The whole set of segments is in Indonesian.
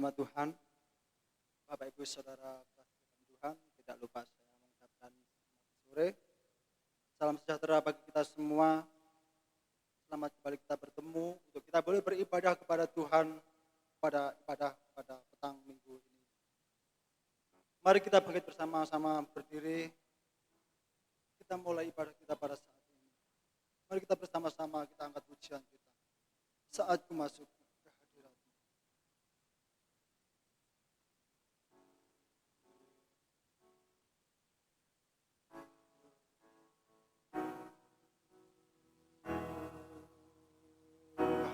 Nama Tuhan, Bapak Ibu Saudara kasih Tuhan, tidak lupa saya mengucapkan selamat sore. Salam sejahtera bagi kita semua. Selamat kembali kita bertemu untuk kita boleh beribadah kepada Tuhan pada petang minggu ini. Mari kita bangkit bersama-sama berdiri. Kita mulai ibadah kita pada saat ini. Mari kita bersama-sama kita angkat pujian kita. Saat ku masuk ke hadirat-Mu.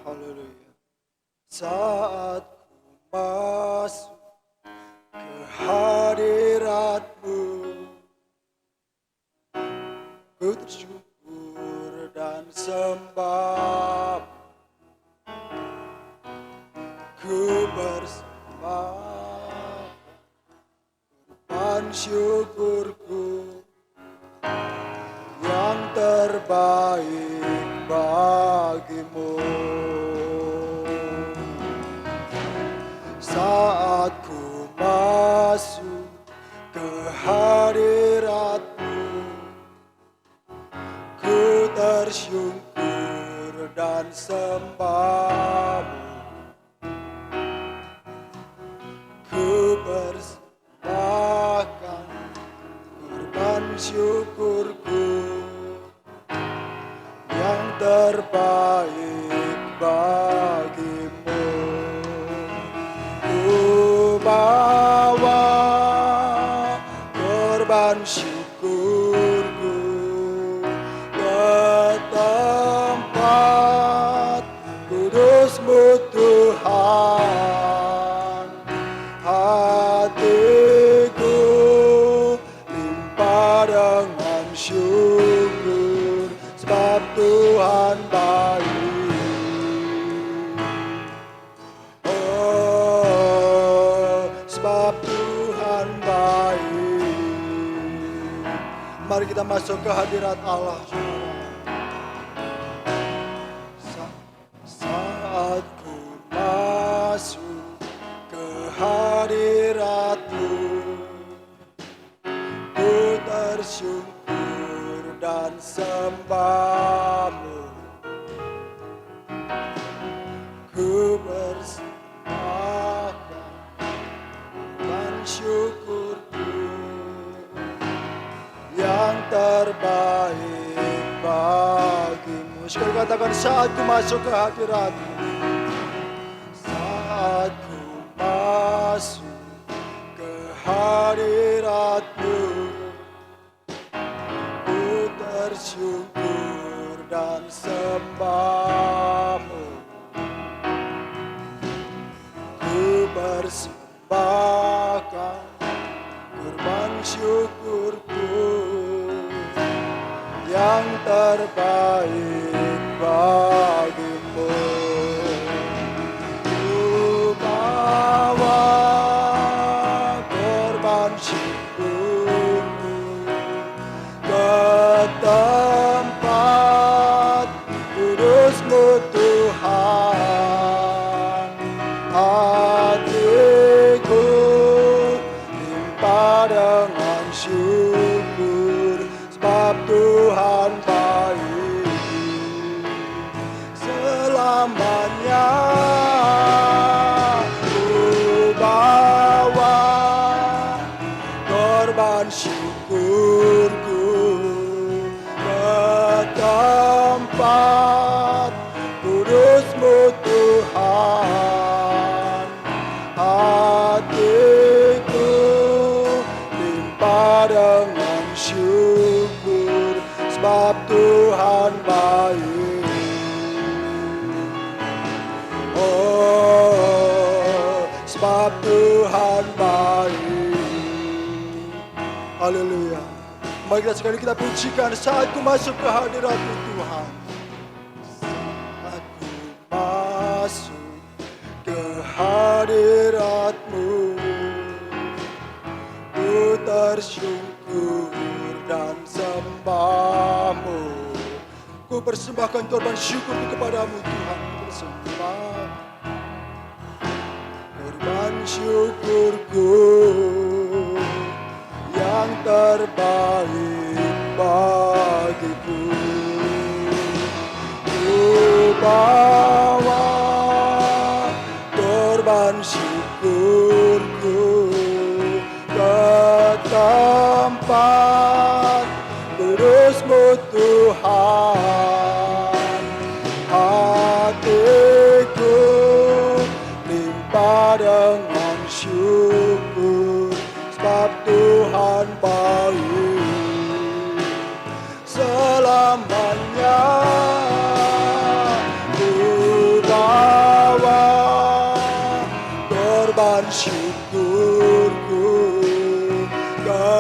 Haleluya. Saat ku masuk ke hadirat-Mu, ku tersyukur dan sembah, ku bersembah korban syukurku yang terbaik bagimu. Saat ku masuk ke hadirat-Mu, ku tersyukur dan sembah-Mu, ku persembahkan korban syukurku yang terbaik bagimu. Ku bawa korban syukurku ke tempat kudus-Mu Tuhan. Hatiku limpah dengan syukur sebab Tuhan baik. Oh, sebab Tuhan baik. Mari kita masuk ke hadirat Allah. Saat ku masuk ke hadirat-Mu, ku tersyukur dan sembah-Mu, ku persembahkan dan syukurku yang terbaik bagimu. Sekali katakan, saat ku masuk ke hadirat-Mu, saat ku masuk ke hadirat-Mu, ku tersyukur dan sembah-Mu, ku persembahkan korban syukurku yang terbaik bagimu. Ku bawa korban syukurku ke tempat kudus-Mu Tuhan. Hatiku limpah dengan syukur sebab Tuhan baik selamanya. Ku bawa korban syukurku ke tempat kudus-Mu Tuhan. Hatiku limpah dengan syukur sebab Tuhan baik. Oh, sebab Tuhan baik. Haleluya. Mari kita sekali kita pujikan saat ku masuk ke hadirat-Mu Tuhan. Saat ku masuk ke hadirat-Mu, ku tersyukur dan sembah-Mu, ku persembahkan korban syukur kepada-Mu Tuhan. Ku persembahkan dan syukurku yang terbaik bagiku. Ku bawa korban syukurku ke tempat kudus-Mu Tuhan. Hatiku limpah dengan syukur sebab Tuhan baik selamanya. Ku bawa korban syukurku ke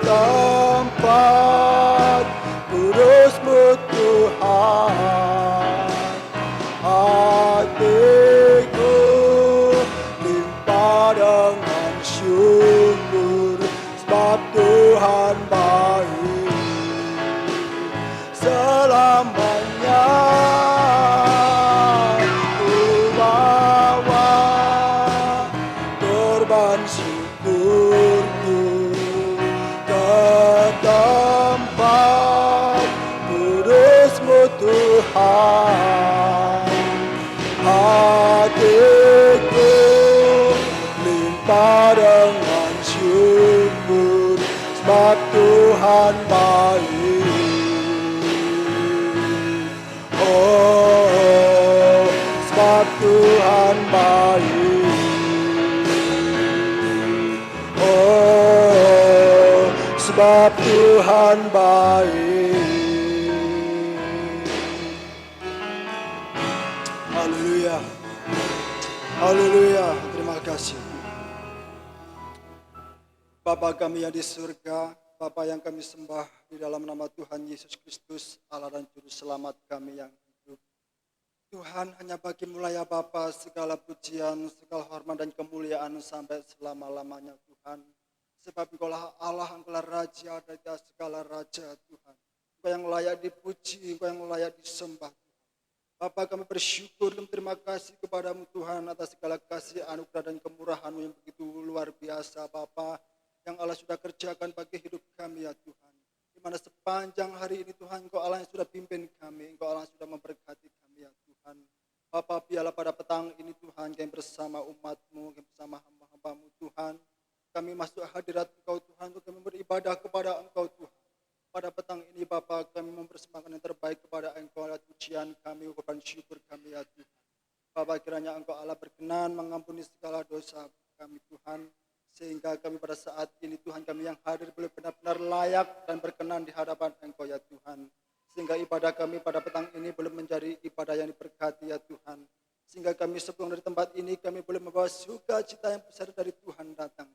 tempat kudus-Mu Tuhan. Hatiku limpah dengan syukur sebab Tuhan baik selamanya. Ku bawa korban syukurku ke tempat kudus-Mu Tuhan. Hatiku limpah dengan syukur sebab Tuhan baik. Oh, sebab Tuhan baik. Oh, sebab Tuhan baik. Haleluya. Haleluya. Terima kasih. Bapa kami yang di surga, Bapa yang kami sembah di dalam nama Tuhan Yesus Kristus, Allah dan Juru Selamat kami yang hidup. Tuhan, hanya bagi-Mu lah ya Bapa segala pujian, segala hormat dan kemuliaan sampai selama-lamanya Tuhan. Sebab Engkau-lah Allah, Engkau-lah Raja dari segala raja Tuhan. Engkau yang layak dipuji, Engkau yang layak disembah. Bapa, kami bersyukur dan terima kasih kepada-Mu Tuhan atas segala kasih, anugerah dan kemurahan-Mu yang begitu luar biasa Bapa, yang Allah sudah kerjakan bagi hidup kami ya Tuhan. Di mana sepanjang hari ini Tuhan, Engkau Allah yang sudah pimpin kami, Engkau Allah yang sudah memberkati kami ya Tuhan. Bapa, biarlah pada petang ini Tuhan, kami bersama umat-Mu, kami bersama hamba-hamba-Mu Tuhan, kami masuk hadirat Engkau Tuhan, untuk kami beribadah kepada Engkau Tuhan. Pada petang ini Bapa, kami mempersembahkan yang terbaik kepada Engkau, alat pujian kami, korban syukur kami ya Tuhan. Bapa, kiranya Engkau Allah berkenan mengampuni segala dosa kami Tuhan, sehingga kami pada saat ini Tuhan, kami yang hadir boleh benar-benar layak dan berkenan di hadapan Engkau ya Tuhan. Sehingga ibadah kami pada petang ini boleh menjadi ibadah yang diberkati ya Tuhan. Sehingga kami sepulang dari tempat ini, kami boleh membawa sukacita yang besar dari Tuhan datang.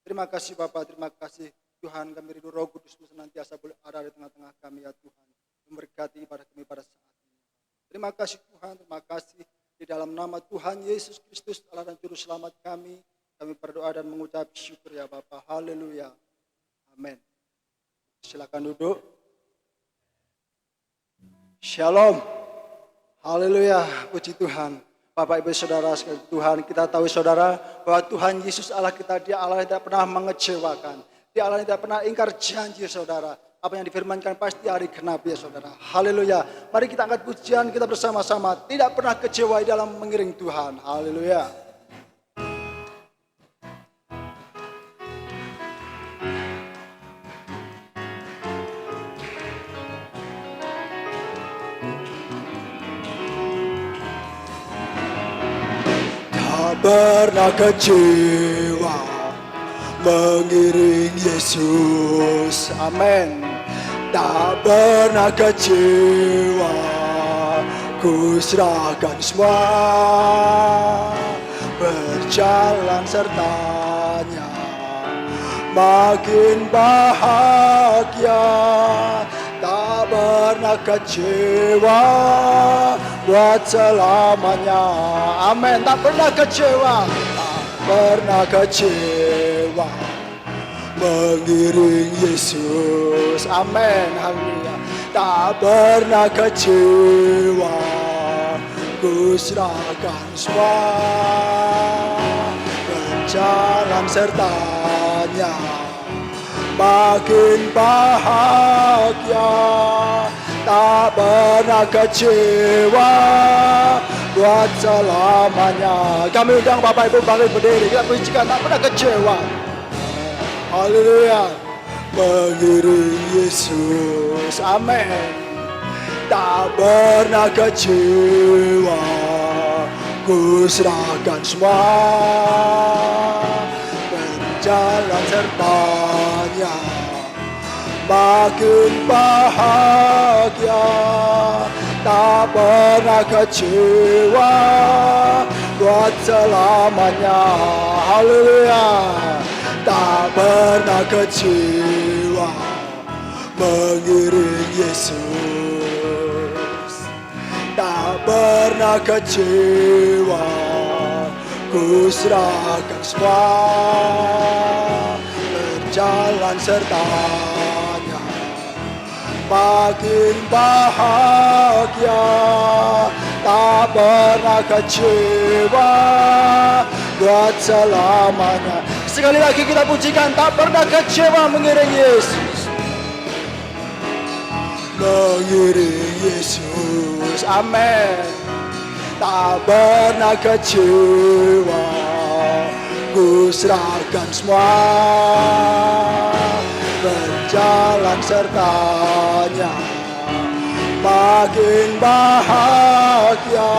Terima kasih Bapa, terima kasih Tuhan, kami rindu Roh Kudus-Mu senantiasa boleh ada di tengah-tengah kami ya Tuhan, memberkati ibadah kami pada saat ini. Terima kasih Tuhan, terima kasih di dalam nama Tuhan Yesus Kristus, Allah dan Juru Selamat kami berdoa dan mengucap syukur ya Bapa. Haleluya. Amin. Silakan duduk. Shalom. Haleluya, puji Tuhan. Bapak Ibu Saudara sekalian Tuhan, kita tahu Saudara bahwa Tuhan Yesus Allah kita, Dia Allah yang tidak pernah mengecewakan. Dia Allah yang tidak pernah ingkar janji Saudara. Apa yang difirmankan pasti hari genap ya Saudara. Haleluya. Mari kita angkat pujian kita bersama-sama. Tidak pernah kecewa dalam mengiring Tuhan. Haleluya. Tak pernah kecewa mengiring Yesus, amin. Tak pernah kecewa, ku serahkan semua, berjalan sertanya, makin bahagia. Tak pernah kecewa buat selamanya, amin. Tak pernah kecewa, tak pernah kecewa mengiring Yesus, amin, haleluya. Tak pernah kecewa, ku serahkan semua, berjalan sertanya, makin bahagia, tak pernah kecewa buat selamanya. Kami undang Bapak Ibu bangkit berdiri, kita pujikan tak pernah kecewa. Haleluya. Mengiring Yesus, amin. Tak pernah kecewa, ku serahkan semua, berjalan sertanya, makin bahagia, tak pernah kecewa buat selamanya. Haleluya. Tak pernah kecewa, mengiring Yesus. Tak pernah kecewa, ku serahkan semua, berjalan sertanya, makin bahagia, tak pernah kecewa buat selamanya. Sekali lagi kita pujikan, tak pernah kecewa mengiring Yesus. Mengiring Yesus, amin. Tak pernah kecewa, ku serahkan semua, berjalan sertanya, makin bahagia,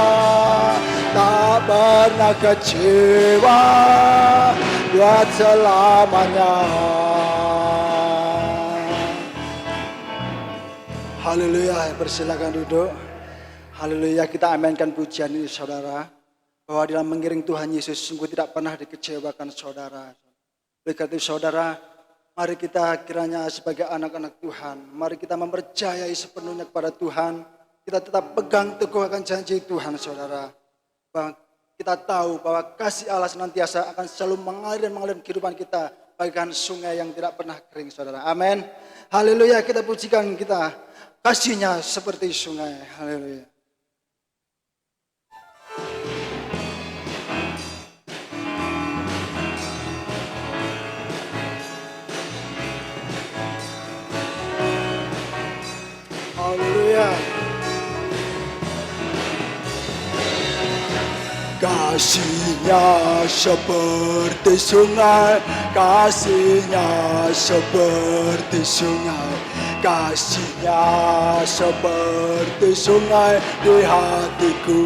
tak pernah kecewa buat selamanya. Haleluya, persilakan duduk. Haleluya, kita aminkan pujian ini saudara, bahwa dalam mengiring Tuhan Yesus sungguh tidak pernah dikecewakan saudara. Oleh karena itu saudara, mari kita kiranya sebagai anak-anak Tuhan, mari kita mempercayai sepenuhnya kepada Tuhan. Kita tetap pegang teguh akan janji Tuhan saudara. Bahwa kita tahu bahwa kasih Allah senantiasa akan selalu mengalir dan mengalir kehidupan kita bagaikan sungai yang tidak pernah kering saudara. Amin. Haleluya, kita pujikan, kita kasihnya seperti sungai. Haleluya. Haleluya. Kasihnya seperti sungai, kasihnya seperti sungai, kasihnya seperti sungai di hatiku,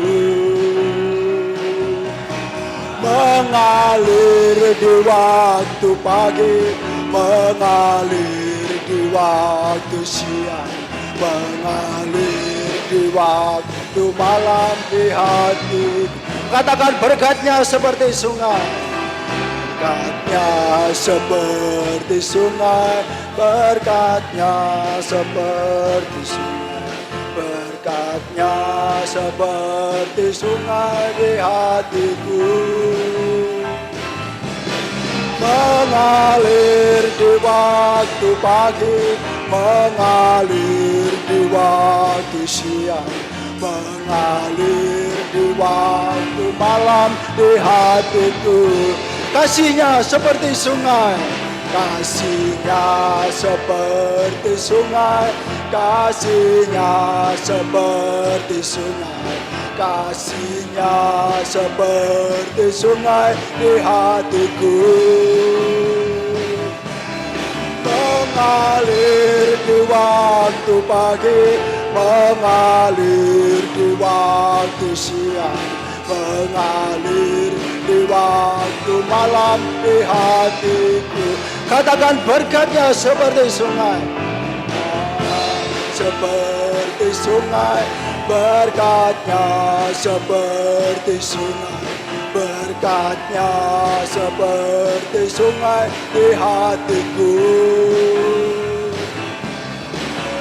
mengalir di waktu pagi, mengalir di waktu siang, mengalir di waktu malam di hatiku. Katakan berkatnya seperti sungai, berkatnya seperti sungai, berkatnya seperti sungai, berkatnya seperti sungai di hatiku, mengalir di waktu pagi, mengalir di waktu siang, mengalir di waktu malam di hatiku. Kasihnya seperti sungai, kasihnya seperti sungai, kasihnya seperti sungai, kasihnya seperti sungai di hatiku, mengalir di waktu pagi, mengalir di waktu siang, mengalir di waktu malam di hatiku. Katakan berkatnya seperti sungai, seperti sungai, berkatnya seperti sungai, berkatnya seperti sungai di hatiku,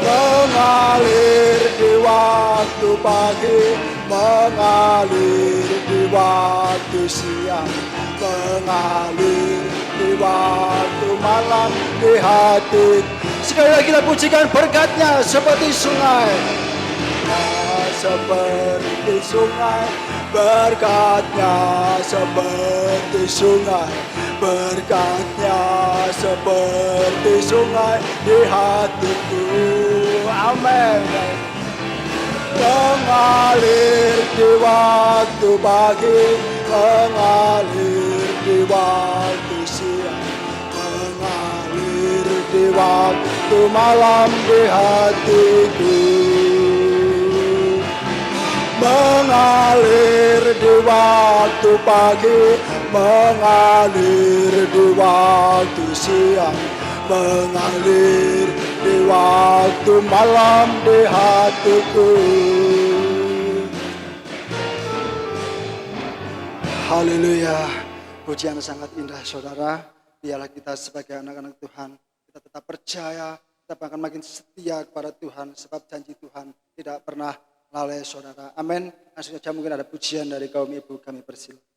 mengalir di waktu pagi, mengalir di waktu siang, mengalir di waktu malam di hati. Sekali lagi kita pujikan, berkatnya seperti sungai, seperti sungai, Berkatnya seperti sungai, berkatnya seperti sungai di hatiku. Amin. Mengalir di waktu pagi, mengalir di waktu siang, mengalir di waktu malam di hatiku. Mengalir di waktu pagi, mengalir di waktu siang, mengalir di waktu malam di hatiku. Haleluya. Pujian sangat indah saudara. Biarlah kita sebagai anak-anak Tuhan, kita tetap percaya, kita akan makin setia kepada Tuhan, sebab janji Tuhan tidak pernah lalai saudara. Amin. Langsung saja mungkin ada pujian dari kaum ibu, kami persilakan.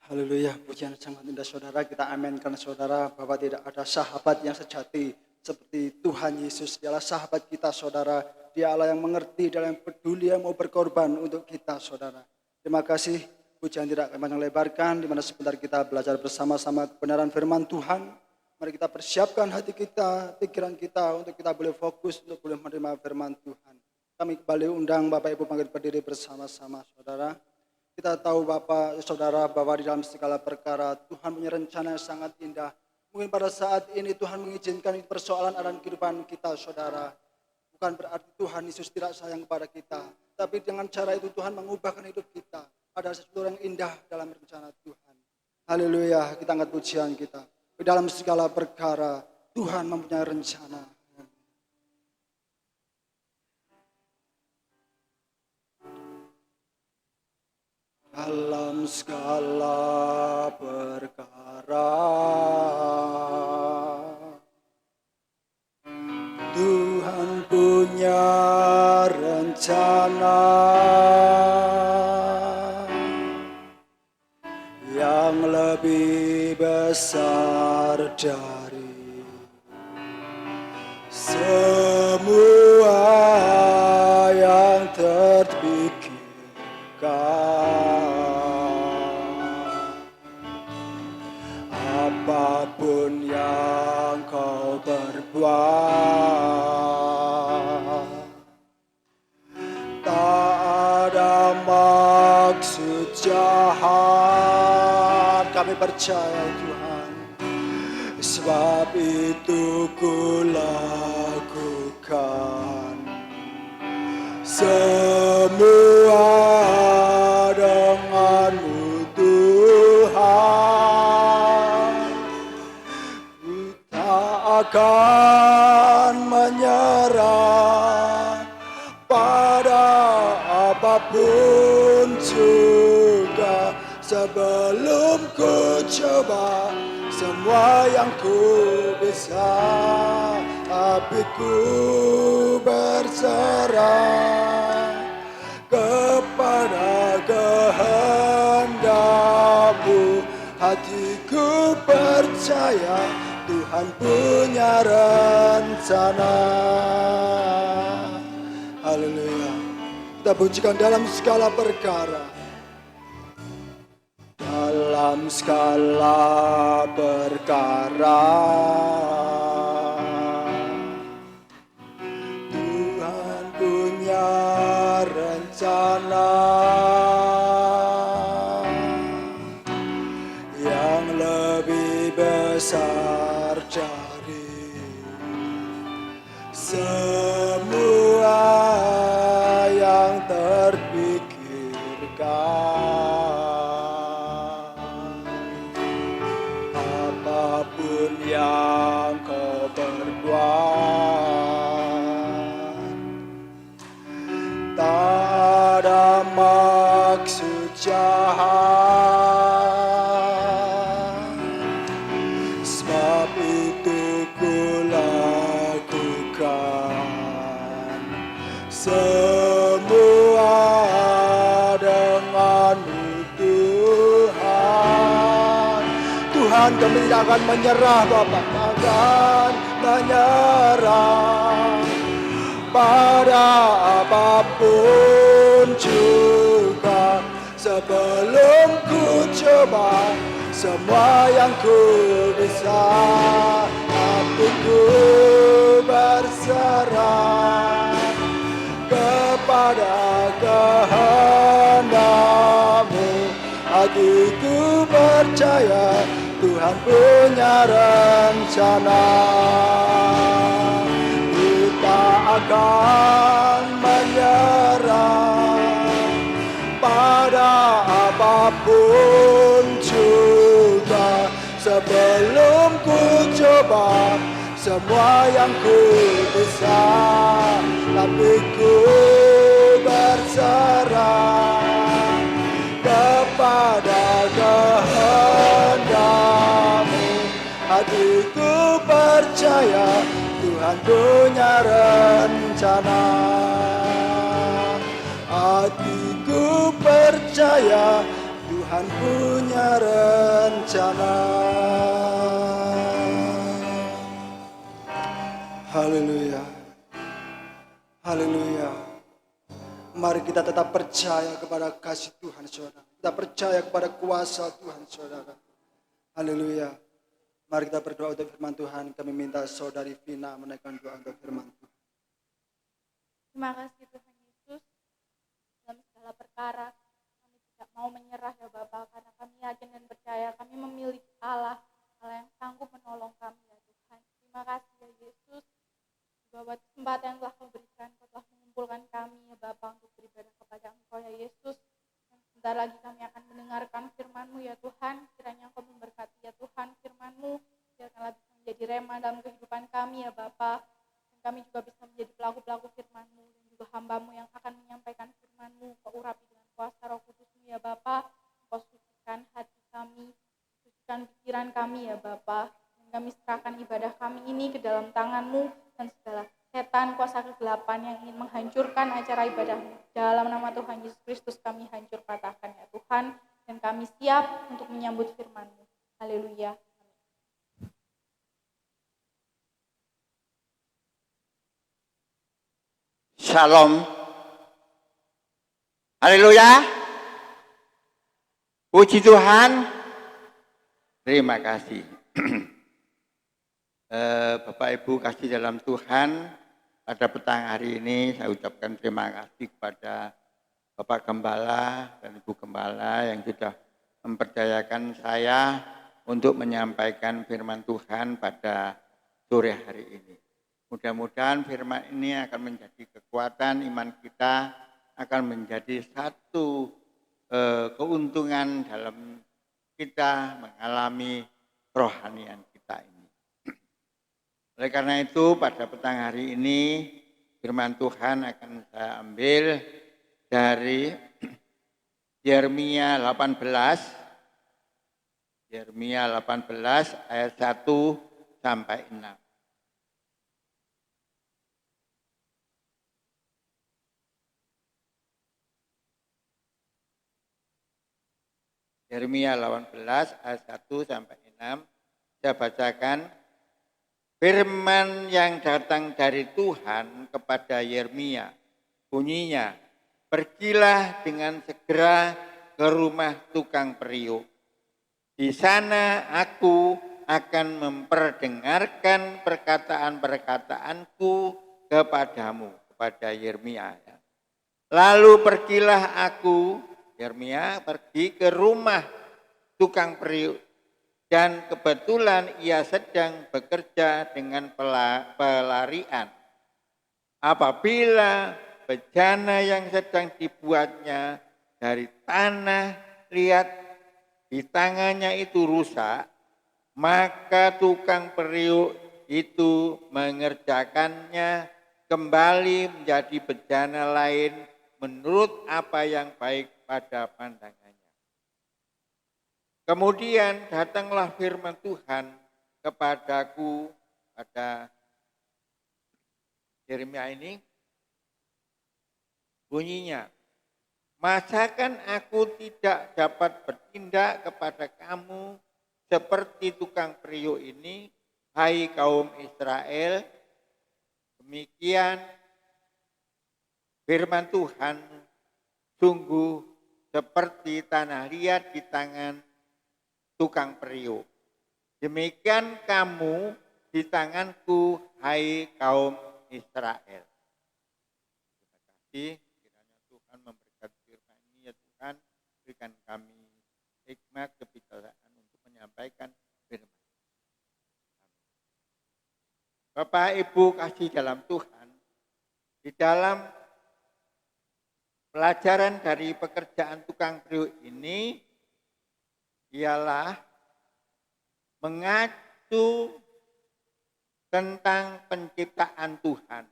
Haleluya, pujian sangat indah saudara, kita aminkan saudara bahwa tidak ada sahabat yang sejati seperti Tuhan Yesus. Dialah sahabat kita saudara, Dia Allah yang mengerti dan yang peduli, yang mau berkorban untuk kita saudara. Terima kasih, pujian tidak akan panjang lebarkan, di mana sebentar kita belajar bersama-sama kebenaran firman Tuhan. Mari kita persiapkan hati kita, pikiran kita untuk kita boleh fokus untuk boleh menerima firman Tuhan. Kami kembali undang Bapak Ibu panggil berdiri bersama-sama saudara. Kita tahu Bapak, Saudara, bahwa di dalam segala perkara Tuhan punya rencana yang sangat indah. Mungkin pada saat ini Tuhan mengizinkan persoalan dalam kehidupan kita, Saudara. Bukan berarti Tuhan Yesus tidak sayang kepada kita. Tapi dengan cara itu Tuhan mengubahkan hidup kita. Ada sesuatu yang indah dalam rencana Tuhan. Haleluya, kita angkat pujian kita. Di dalam segala perkara Tuhan mempunyai rencana. Dalam segala perkara Tuhan punya rencana yang lebih besar dari semua yang terpikirkan. Apapun yang kau berbuat, tak ada maksud jahat. Kami percaya Tuhan, sebab itu ku lakukan semua denganmu Tuhan. Ku tak akan menyerah pada apapun juga, sebelum ku coba semua yang ku bisa, tapi ku berserah kepada kehendak-Mu. Hatiku percaya Tuhan punya rencana. Haleluya. Kita pujikan dalam segala perkara. Dalam segala perkara Tuhan punya rencana yang lebih besar dari semua yang terpikirkan. Apapun yang kau berbuat, tak ada maksud jahat. Sebab itu ku lakukan semua denganmu Tuhan. Tuhan, kami tidak akan menyerah Bapak, akan menyerah pada apapun juga, sebelum ku coba semua yang ku bisa, tapi ku berserah kepada kehendak-Mu. Hatiku percaya Tuhan punya rencana. Kita akan menyerah pada apapun juga, sebelum ku coba semua yang ku bisa, tapi ku berserah kepada kehendak-Mu. Hatiku percaya Tuhan punya rencana. Hatiku percaya Tuhan punya rencana. Haleluya. Haleluya. Mari kita tetap percaya kepada kasih Tuhan, saudara. Kita percaya kepada kuasa Tuhan, saudara. Haleluya. Mari kita berdoa untuk firman Tuhan. Kami minta saudari Vina menaikkan doa untuk firman Tuhan. Terima kasih Tuhan Yesus, dalam segala perkara kami tidak mau menyerah ya Bapa, karena kami yakin dan percaya kami memiliki Allah yang sanggup menolong kami ya Tuhan. Terima kasih ya Yesus, bahwa kesempatan yang telah Kau berikan, Kau telah mengumpulkan kami ya Bapa untuk beribadah kepada Engkau ya Yesus. Dan sebentar lagi kami akan mendengarkan firman-Mu ya Tuhan, kiranya Kau memberkati ya Tuhan firman-Mu, biarkanlah bisa menjadi rema dalam kehidupan kami ya Bapa. Kami juga bisa menjadi pelaku-pelaku firman-Mu dan juga hamba-Mu yang akan menyampaikan firman-Mu. Kau urapi dengan kuasa Roh Kudus-Mu ya Bapa. Kau sucikan hati kami, sucikan pikiran kami ya Bapa. Dan kami serahkan ibadah kami ini ke dalam tangan-Mu, dan segala setan, kuasa kegelapan yang ingin menghancurkan acara ibadah-Mu. Dalam nama Tuhan Yesus Kristus kami hancur patahkan ya Tuhan. Dan kami siap untuk menyambut firman-Mu. Haleluya. Shalom. Haleluya. Puji Tuhan. Terima kasih. Bapak Ibu kasih dalam Tuhan, pada petang hari ini saya ucapkan terima kasih kepada Bapak Gembala dan Ibu Gembala yang sudah mempercayakan saya untuk menyampaikan firman Tuhan pada sore hari ini. Mudah-mudahan firman ini akan menjadi kekuatan iman kita, akan menjadi satu keuntungan dalam kita mengalami kerohanian kita ini. Oleh karena itu pada petang hari ini firman Tuhan akan saya ambil dari Yeremia 18 ayat 1 sampai 6. Yeremia 18 ayat 1 sampai 6. Saya bacakan. Firman yang datang dari Tuhan kepada Yeremia. Bunyinya, pergilah dengan segera ke rumah tukang periuk. Di sana aku akan memperdengarkan perkataan-perkataanku kepadamu, kepada Yeremia. Lalu pergilah aku, Yeremia, pergi ke rumah tukang periuk, dan kebetulan ia sedang bekerja dengan pelarian. Apabila bejana yang sedang dibuatnya dari tanah, lihat di tangannya itu rusak, maka tukang periuk itu mengerjakannya kembali menjadi bejana lain menurut apa yang baik pada pandangannya. Kemudian datanglah firman Tuhan kepadaku pada Yeremia ini, bunyinya, masakan aku tidak dapat bertindak kepada kamu seperti tukang periuk ini, hai kaum Israel? Demikian firman Tuhan, sungguh seperti tanah liat di tangan tukang periuk. Demikian kamu di tanganku, hai kaum Israel. Terima kasih, kiranya Tuhan memberkati firman ini ya Tuhan, berikan kami hikmat kebijaksanaan untuk menyampaikan firman. Bapak Ibu kasih dalam Tuhan, di dalam pelajaran dari pekerjaan tukang periuk ini ialah mengacu tentang penciptaan Tuhan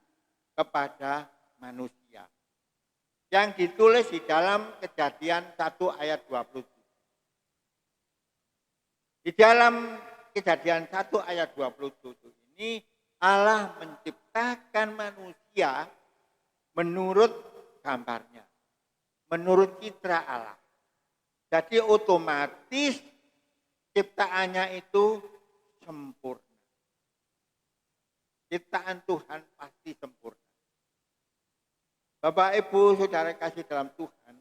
kepada manusia. Yang ditulis di dalam Kejadian 1 ayat 27. Di dalam Kejadian 1 ayat 27 ini Allah menciptakan manusia menurut gambarnya, menurut citra Allah. Jadi otomatis ciptaannya itu sempurna. Ciptaan Tuhan pasti sempurna. Bapak, Ibu, Saudara kasih dalam Tuhan.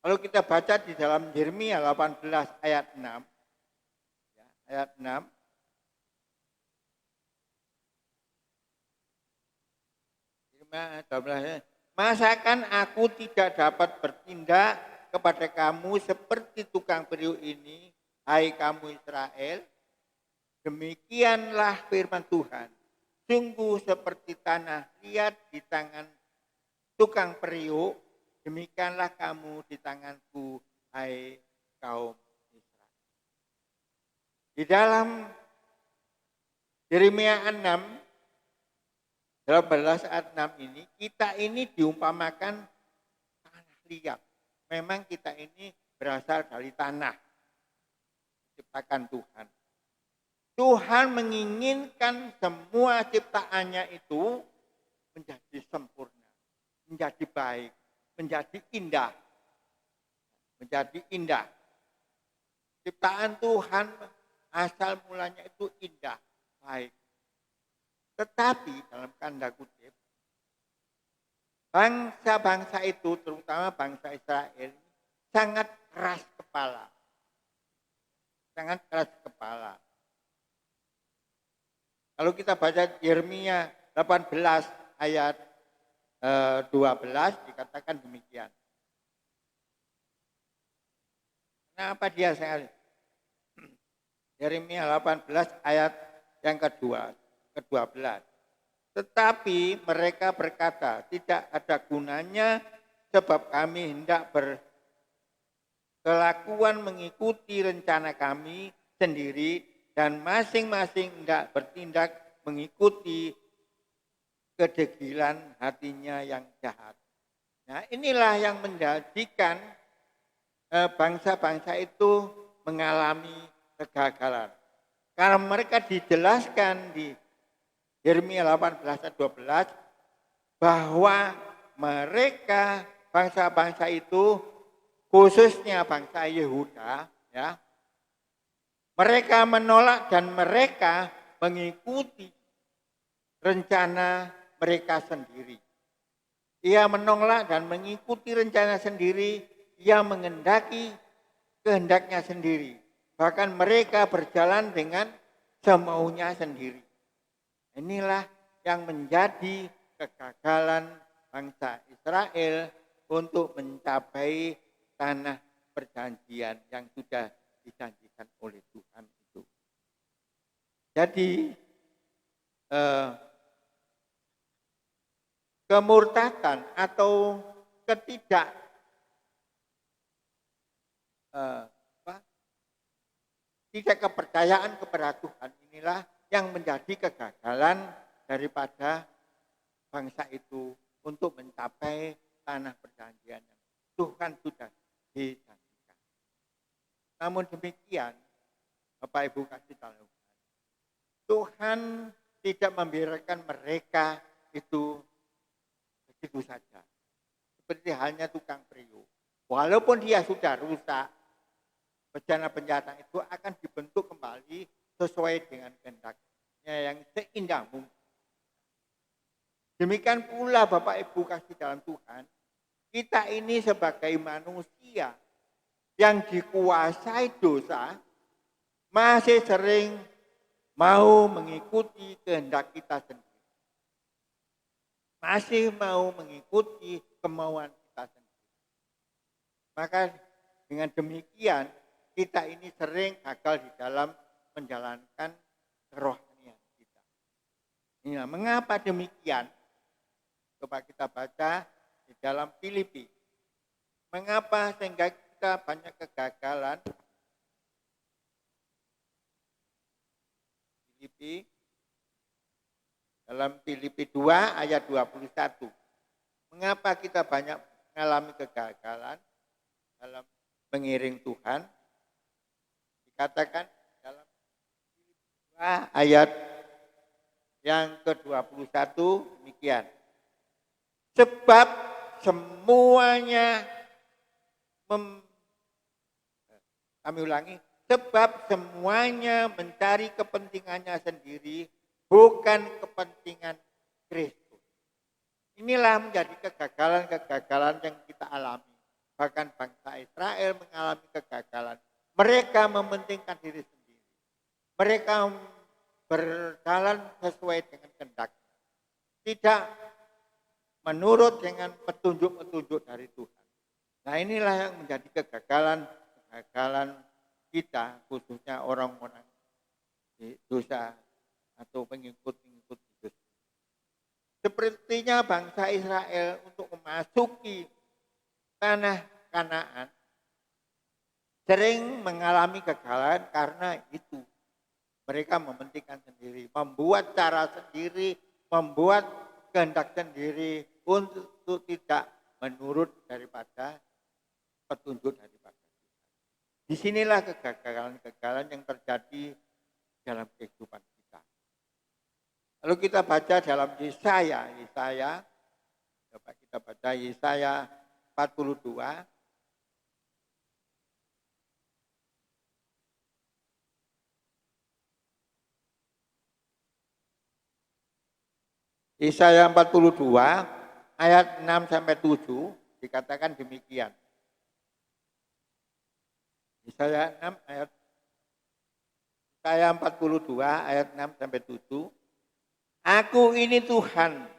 Kalau kita baca di dalam Yeremia 18 ayat 6. Ya, ayat 6. Yeremia 18, masakan aku tidak dapat bertindak kepada kamu seperti tukang periuk ini, hai kamu Israel? Demikianlah firman Tuhan. Sungguh seperti tanah liat di tangan tukang periuk, demikianlah kamu di tanganku, hai kaum Israel. Di dalam Yeremia 6, 18 ayat 6 ini, kita ini diumpamakan tanah liat. Memang kita ini berasal dari tanah, diciptakan Tuhan. Tuhan menginginkan semua ciptaannya itu menjadi sempurna, menjadi baik, menjadi indah. Menjadi indah. Ciptaan Tuhan asal mulanya itu indah, baik. Tetapi dalam tanda kutip, bangsa-bangsa itu, terutama bangsa Israel, sangat keras kepala. Sangat keras kepala. Kalau kita baca Yeremia 18 ayat 12 dikatakan demikian. Kenapa dia sangat? Yeremia 18 ayat yang ke-12. Tetapi mereka berkata, tidak ada gunanya sebab kami hendak berkelakuan mengikuti rencana kami sendiri dan masing-masing hendak bertindak mengikuti kedegilan hatinya yang jahat. Nah, inilah yang menjadikan bangsa-bangsa itu mengalami kegagalan. Karena mereka dijelaskan di Yeremia 18 ayat 12 bahwa mereka bangsa-bangsa itu khususnya bangsa Yehuda ya, mereka menolak dan mereka mengikuti rencana mereka sendiri. Ia menolak dan mengikuti rencana sendiri, ia mengendaki kehendaknya sendiri. Bahkan mereka berjalan dengan semaunya sendiri. Inilah yang menjadi kegagalan bangsa Israel untuk mencapai tanah perjanjian yang sudah dijanjikan oleh Tuhan itu. Jadi kemurtadan atau tidak kepercayaan kepada Tuhan inilah yang menjadi kegagalan daripada bangsa itu untuk mencapai tanah perjanjian yang Tuhan sudah dijanjikan. Namun demikian, Bapak Ibu kasih tahu, Tuhan tidak membiarkan mereka itu begitu saja. Seperti halnya tukang periuk. Walaupun dia sudah rusak, bejana penjata itu akan dibentuk kembali sesuai dengan kehendaknya yang seindah mungkin. Demikian pula Bapak Ibu kasih dalam Tuhan, kita ini sebagai manusia yang dikuasai dosa, masih sering mau mengikuti kehendak kita sendiri. Masih mau mengikuti kemauan kita sendiri. Maka dengan demikian, kita ini sering gagal di dalam menjalankan kerohanian kita. Nah, mengapa demikian? Coba kita baca di dalam Filipi. Mengapa sehingga kita banyak kegagalan? Dalam Filipi 2 ayat 21. Mengapa kita banyak mengalami kegagalan dalam mengiring Tuhan? Dikatakan dalam Filipi 2 ayat yang ke-21 demikian. Sebab semuanya Kami ulangi, sebab semuanya mencari kepentingannya sendiri, bukan kepentingan Kristus. Inilah menjadi kegagalan-kegagalan yang kita alami. Bahkan bangsa Israel mengalami kegagalan. Mereka mementingkan diri sendiri. Mereka berjalan sesuai dengan kehendaknya. Tidak menurut dengan petunjuk-petunjuk dari Tuhan. Nah, inilah yang menjadi kegagalan kita, khususnya orang-orang dosa atau pengikut-pengikut Yesus. Sepertinya bangsa Israel untuk memasuki tanah Kanaan sering mengalami kegagalan karena itu. Mereka mementingkan sendiri, membuat cara sendiri, membuat kehendak sendiri untuk tidak menurut daripada petunjuk daripada Tuhan. Disinilah kegagalan-kegagalan yang terjadi dalam kehidupan kita. Lalu kita baca dalam Yesaya, coba kita baca Yesaya 42. Yesaya 42 ayat 6 sampai 7 dikatakan demikian. Yesaya 42 ayat 6 sampai 7. Aku ini Tuhan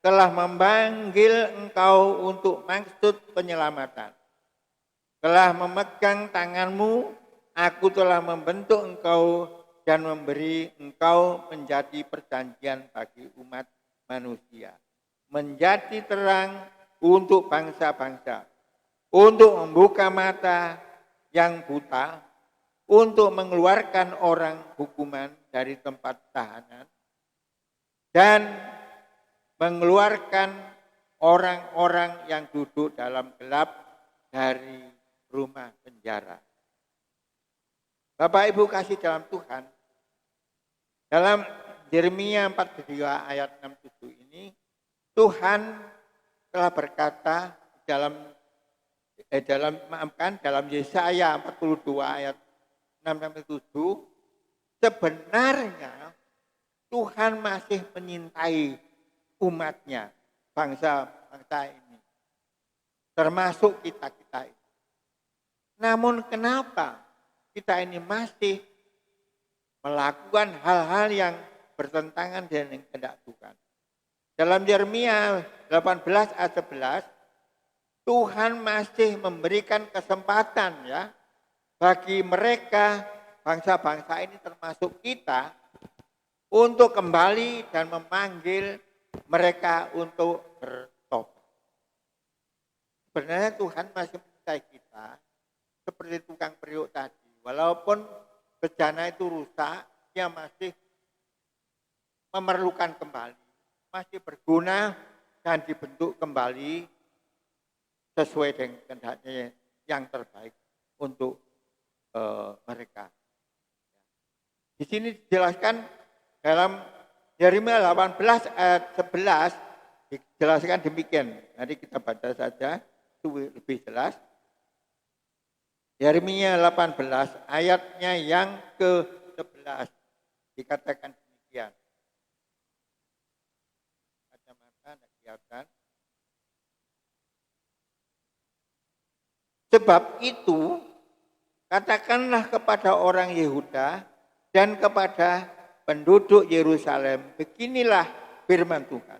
telah memanggil engkau untuk maksud penyelamatan. Telah memegang tanganmu, aku telah membentuk engkau dan memberi engkau menjadi perjanjian bagi umat manusia. Menjadi terang untuk bangsa-bangsa. Untuk membuka mata yang buta. Untuk mengeluarkan orang hukuman dari tempat tahanan. Dan mengeluarkan orang-orang yang duduk dalam gelap dari rumah penjara. Bapak Ibu kasih dalam Tuhan, dalam Yeremia 42 ayat 6-7 ini, Tuhan telah berkata dalam Yesaya 42 ayat 6-7, sebenarnya Tuhan masih menyintai umatnya, bangsa-bangsa ini, termasuk kita-kita ini. Namun kenapa kita ini masih melakukan hal-hal yang bertentangan dengan kehendak Tuhan? Dalam Yeremia 18 ayat 11, Tuhan masih memberikan kesempatan ya bagi mereka, bangsa-bangsa ini termasuk kita, untuk kembali dan memanggil mereka untuk bertobat. Sebenarnya Tuhan masih mencintai kita seperti tukang periuk tadi. Walaupun bejana itu rusak, dia masih memerlukan kembali, masih berguna dan dibentuk kembali sesuai dengan kehendaknya yang terbaik untuk mereka. Di sini dijelaskan dalam Yeremia 18 ayat 11 dijelaskan demikian. Nanti kita baca saja, itu lebih jelas. Yeremia 18 ayatnya yang ke-11 dikatakan demikian. Kacamata tidak kelihatan. Sebab itu, katakanlah kepada orang Yehuda dan kepada penduduk Yerusalem, beginilah firman Tuhan.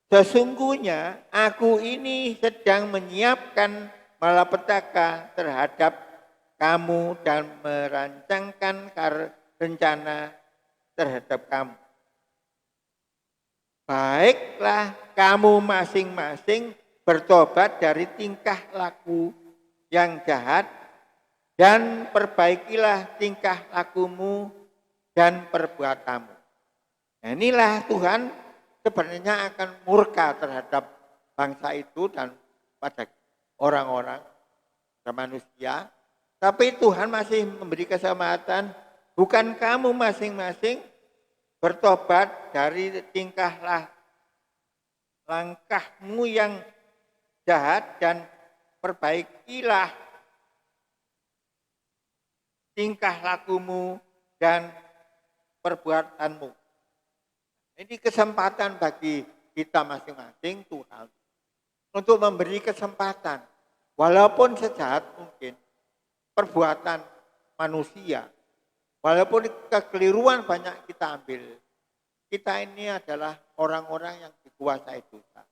Sesungguhnya aku ini sedang menyiapkan malapetaka terhadap kamu dan merancangkan rencana terhadap kamu. Baiklah kamu masing-masing bertobat dari tingkah laku yang jahat dan perbaikilah tingkah lakumu dan perbuatanmu. Nah, inilah Tuhan sebenarnya akan murka terhadap bangsa itu dan pada orang-orang manusia. Tapi Tuhan masih memberi kesempatan, bukan kamu masing-masing bertobat dari tingkah langkahmu yang jahat dan perbaikilah tingkah lakumu, dan perbuatanmu. Ini kesempatan bagi kita masing-masing Tuhan untuk memberi kesempatan. Walaupun sejahat mungkin perbuatan manusia, walaupun kekeliruan banyak kita ambil, kita ini adalah orang-orang yang dikuasai dosa.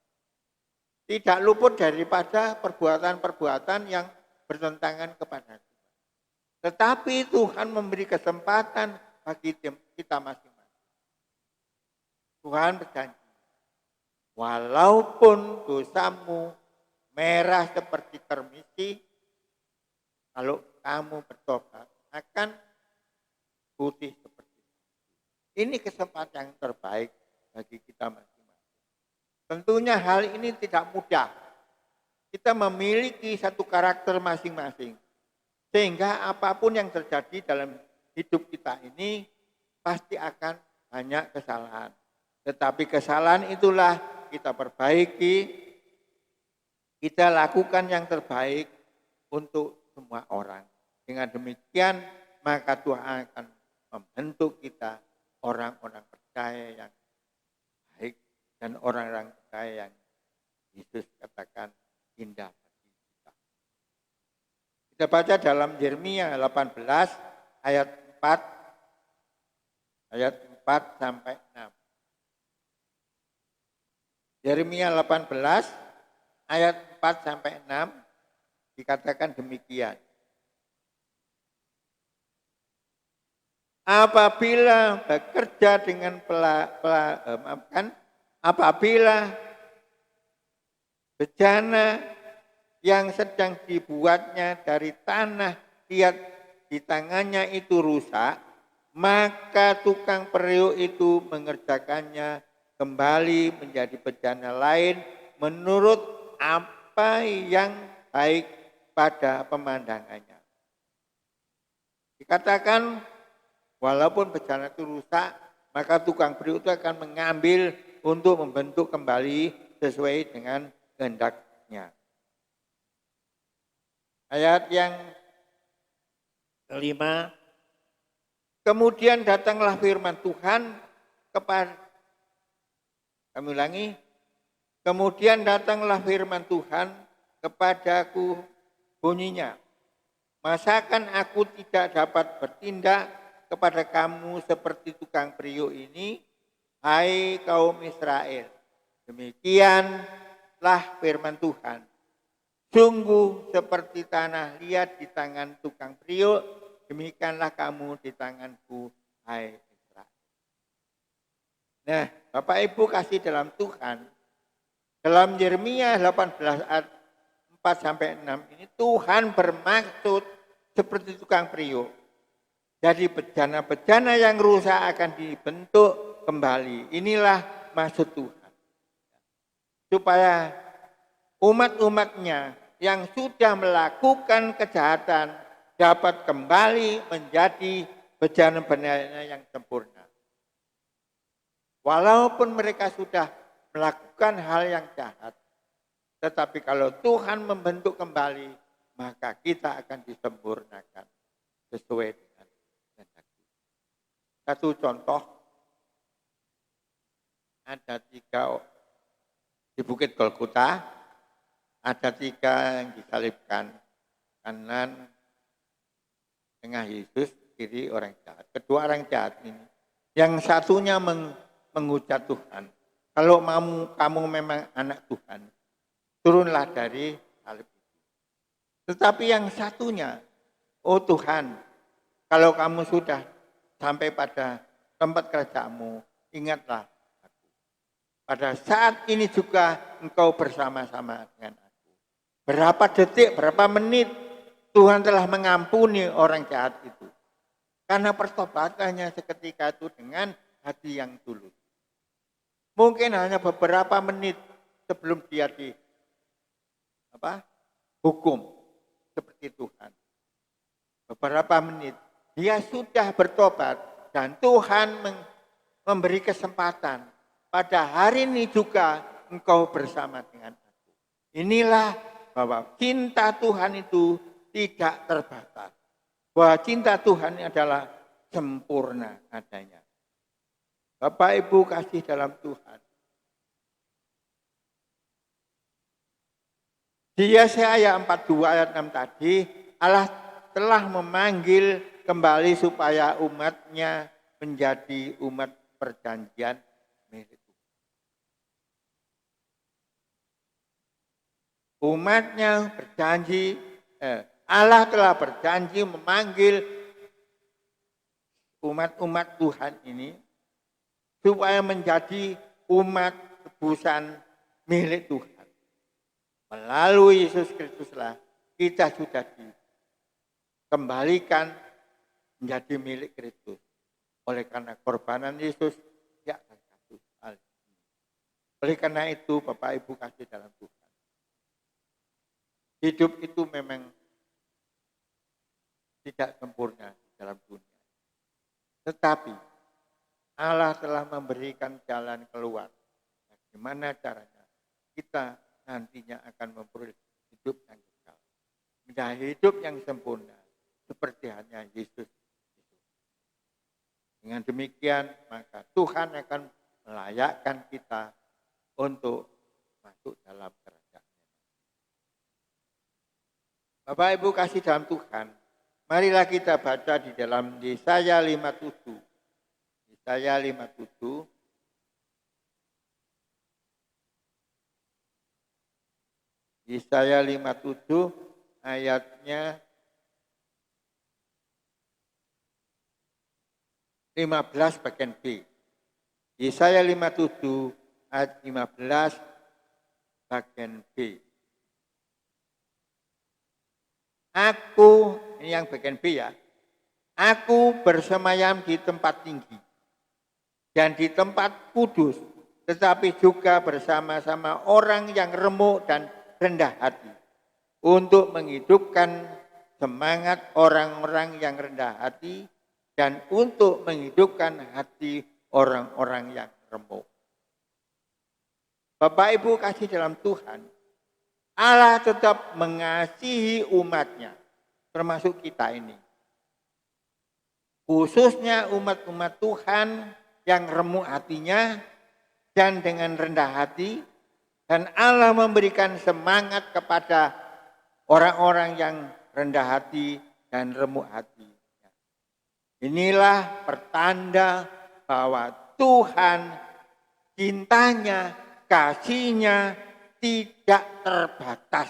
Tidak luput daripada perbuatan-perbuatan yang bertentangan kepada Tuhan. Tetapi Tuhan memberi kesempatan bagi kita masing-masing. Tuhan berjanji, walaupun dosamu merah seperti kermisi, kalau kamu bertobat akan putih seperti itu. Ini kesempatan yang terbaik bagi kita masing-masing. Tentunya hal ini tidak mudah. Kita memiliki satu karakter masing-masing. Sehingga apapun yang terjadi dalam hidup kita ini pasti akan banyak kesalahan. Tetapi kesalahan itulah kita perbaiki, kita lakukan yang terbaik untuk semua orang. Dengan demikian maka Tuhan akan membentuk kita orang-orang percaya yang baik dan orang-orang percaya yang Yesus katakan indah bagi kita. Kita baca dalam Yeremia 18 ayat 4 sampai 6. Yeremia 18 ayat 4 sampai 6 dikatakan demikian. Apabila bekerja dengan apabila bejana yang sedang dibuatnya dari tanah liat di tangannya itu rusak, maka tukang periuk itu mengerjakannya kembali menjadi bejana lain menurut apa yang baik pada pemandangannya. Dikatakan walaupun bejana itu rusak, maka tukang periuk itu akan mengambil untuk membentuk kembali sesuai dengan kehendaknya. Ayat yang kelima, kemudian datanglah firman Tuhan kepada, kami ulangi, kemudian datanglah firman Tuhan kepadaku bunyinya, masakan aku tidak dapat bertindak kepada kamu seperti tukang periuk ini, hai kaum Israel. Demikianlah firman Tuhan. Sungguh seperti tanah liat di tangan tukang periuk, demikianlah kamu di tanganku, hai Israel. Nah, Bapak Ibu kasih dalam Tuhan, dalam Yeremia 18 ayat 4 sampai 6 ini Tuhan bermaksud seperti tukang periuk. Jadi bejana-bejana yang rusak akan dibentuk kembali. Inilah maksud Tuhan. Supaya umat-umatnya yang sudah melakukan kejahatan dapat kembali menjadi bejana-bejana yang sempurna. Walaupun mereka sudah melakukan hal yang jahat, tetapi kalau Tuhan membentuk kembali, maka kita akan disempurnakan sesuai dengan kehendak. Satu contoh, ada 3 di Bukit Golgota, ada 3 yang disalibkan, kanan, tengah Yesus, kiri orang jahat. Kedua orang jahat ini, yang satunya menghujat Tuhan. Kalau kamu memang anak Tuhan, turunlah dari salib itu. Tetapi yang satunya, oh Tuhan, kalau kamu sudah sampai pada tempat kerjamu, ingatlah aku. Pada saat ini juga engkau bersama-sama dengan aku. Berapa detik, berapa menit Tuhan telah mengampuni orang jahat itu. Karena pertobatannya seketika itu dengan hati yang tulus. Mungkin hanya beberapa menit sebelum dia hukum seperti Tuhan. Beberapa menit dia sudah bertobat dan Tuhan memberi kesempatan. Pada hari ini juga engkau bersama dengan aku. Inilah bahwa cinta Tuhan itu tidak terbatas. bahwa cinta Tuhan ini adalah sempurna adanya. Bapak Ibu kasih dalam Tuhan. Di Yesaya 42 ayat 6 tadi, Allah telah memanggil kembali supaya umatnya menjadi umat perjanjian milik Tuhan. Umatnya berjanji, Allah telah berjanji memanggil umat-umat Tuhan ini supaya menjadi umat tebusan milik Tuhan. Melalui Yesus Kristuslah kita sudah dikembalikan menjadi milik Kristus. Oleh karena korbanan Yesus, ya satu hal. Oleh karena itu Bapak Ibu kasih dalam Tuhan. Hidup itu memang tidak sempurna dalam dunia. Tetapi Allah telah memberikan jalan keluar. Bagaimana caranya? Kita nantinya akan memperoleh hidup yang kekal. Menjadi hidup yang sempurna. Seperti hanya Yesus. Dengan demikian, maka Tuhan akan melayakkan kita untuk masuk dalam kerajaan. Bapak Ibu kasih dalam Tuhan, marilah kita baca di dalam Yesaya 57. Yesaya 57. Yesaya 57 ayatnya 15 bagian B. Yesaya 57 ayat 15 bagian B. Aku, ini yang bagian B ya. Aku bersemayam di tempat tinggi dan di tempat kudus, tetapi juga bersama-sama orang yang remuk dan rendah hati, untuk menghidupkan semangat orang-orang yang rendah hati dan untuk menghidupkan hati orang-orang yang remuk. Bapak Ibu kasih dalam Tuhan, Allah tetap mengasihi umatnya, termasuk kita ini. Khususnya umat-umat Tuhan yang remuk hatinya dan dengan rendah hati, dan Allah memberikan semangat kepada orang-orang yang rendah hati dan remuk hati. Inilah pertanda bahwa Tuhan cintanya, kasihnya tidak terbatas.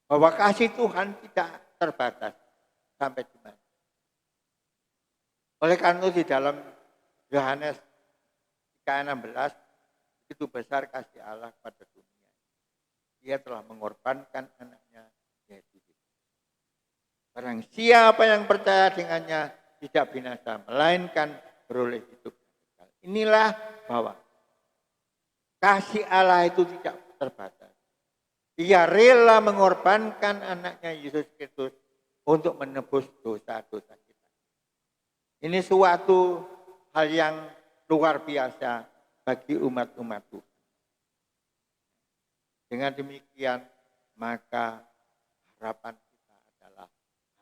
Bahwa kasih Tuhan tidak terbatas sampai di mana. Oleh karena itu di dalam Yohanes 3:16, itu besar kasih Allah pada dunia. Dia telah mengorbankan anaknya, yaitu Yesus. Barang siapa yang percaya dengannya tidak binasa, melainkan beroleh hidup. Inilah bahwa kasih Allah itu tidak terbatas. Dia rela mengorbankan anaknya Yesus Kristus untuk menebus dosa-dosa kita. Ini suatu hal yang luar biasa bagi umat-umat Tuhan. Dengan demikian, maka harapan kita adalah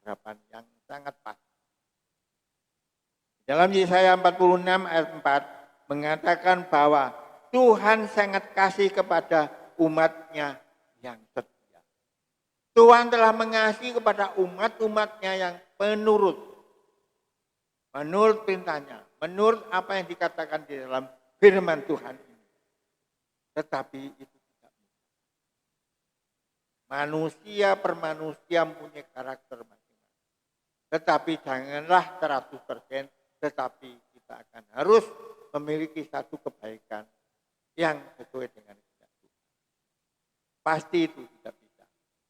harapan yang sangat pasti. Dalam Yesaya 46 ayat 4 mengatakan bahwa Tuhan sangat kasih kepada umatnya yang setia. Tuhan telah mengasihi kepada umat-umatnya yang menurut perintahnya, menurut apa yang dikatakan di dalam firman Tuhan ini. Tetapi itu tidak mudah. Manusia per manusia mempunyai karakter masing-masing. Tetapi janganlah 100%, tetapi kita akan harus memiliki satu kebaikan yang sesuai dengan kehendak Tuhan. Pasti itu tidak bisa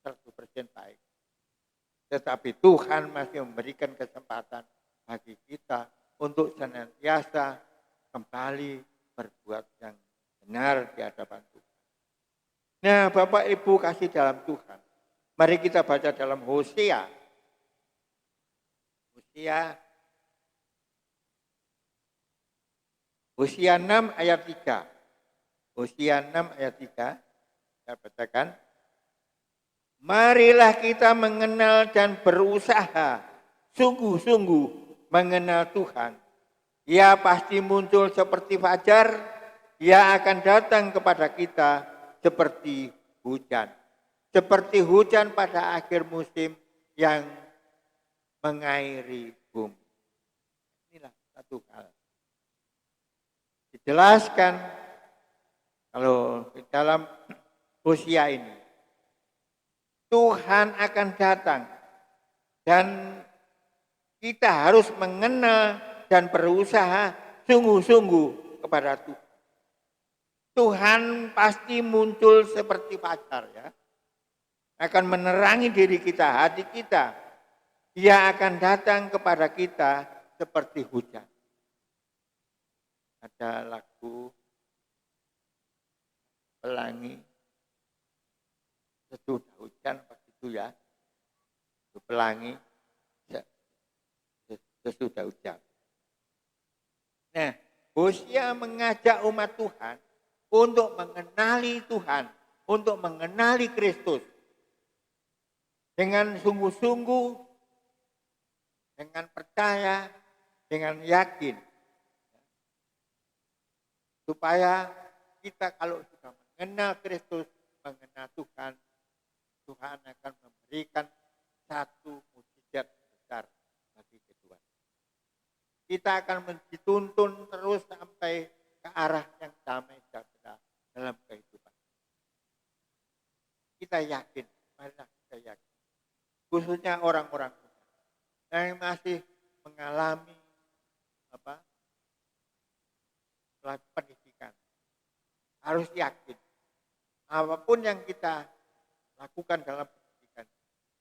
100% baik. Tetapi Tuhan masih memberikan kesempatan bagi kita untuk senantiasa kembali berbuat yang benar di hadapan Tuhan. Nah, Bapak Ibu kasih dalam Tuhan. Mari kita baca dalam Hosea. Hosea 6 ayat 3. Hosea 6 ayat 3. Saya bacakan. Marilah kita mengenal dan berusaha sungguh-sungguh mengenal Tuhan. Ia pasti muncul seperti fajar, ia akan datang kepada kita seperti hujan. Seperti hujan pada akhir musim yang mengairi bumi. Inilah satu hal. Dijelaskan kalau di dalam Hosea ini. Tuhan akan datang dan kita harus mengenal dan berusaha sungguh-sungguh kepada Tuhan. Tuhan pasti muncul seperti fajar ya. Akan menerangi diri kita, hati kita. Dia akan datang kepada kita seperti hujan. Ada lagu Pelangi sesudah hujan begitu ya. Pelangi sesudah hujan. Nah, Hosea mengajak umat Tuhan untuk mengenali Tuhan, untuk mengenali Kristus dengan sungguh-sungguh, dengan percaya, dengan yakin. Supaya kita kalau sudah mengenal Kristus, mengenal Tuhan, Tuhan akan memberikan satu mukjizat besar bagi kedua. Kita akan dituntun terus sampai ke arah yang damai sejahtera dalam kehidupan. Kita yakin, marilah kita yakin. Khususnya orang-orang yang masih mengalami pendidikan. Harus yakin. Apapun yang kita lakukan dalam pendidikan,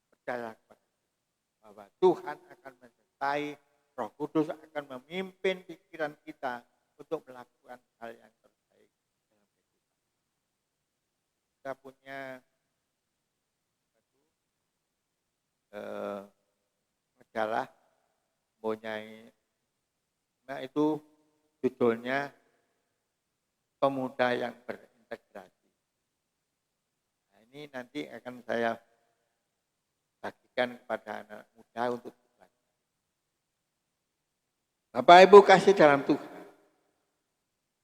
percaya bahwa Tuhan akan menyertai, Roh Kudus akan memimpin pikiran kita untuk melakukan hal yang terbaik dalam kehidupan. Kita punya majalah mempunyai, nah itu judulnya Pemuda yang Berintegrasi. Nah, ini nanti akan saya bagikan kepada anak muda untuk dibaca. Bapak Ibu kasih dalam Tuhan.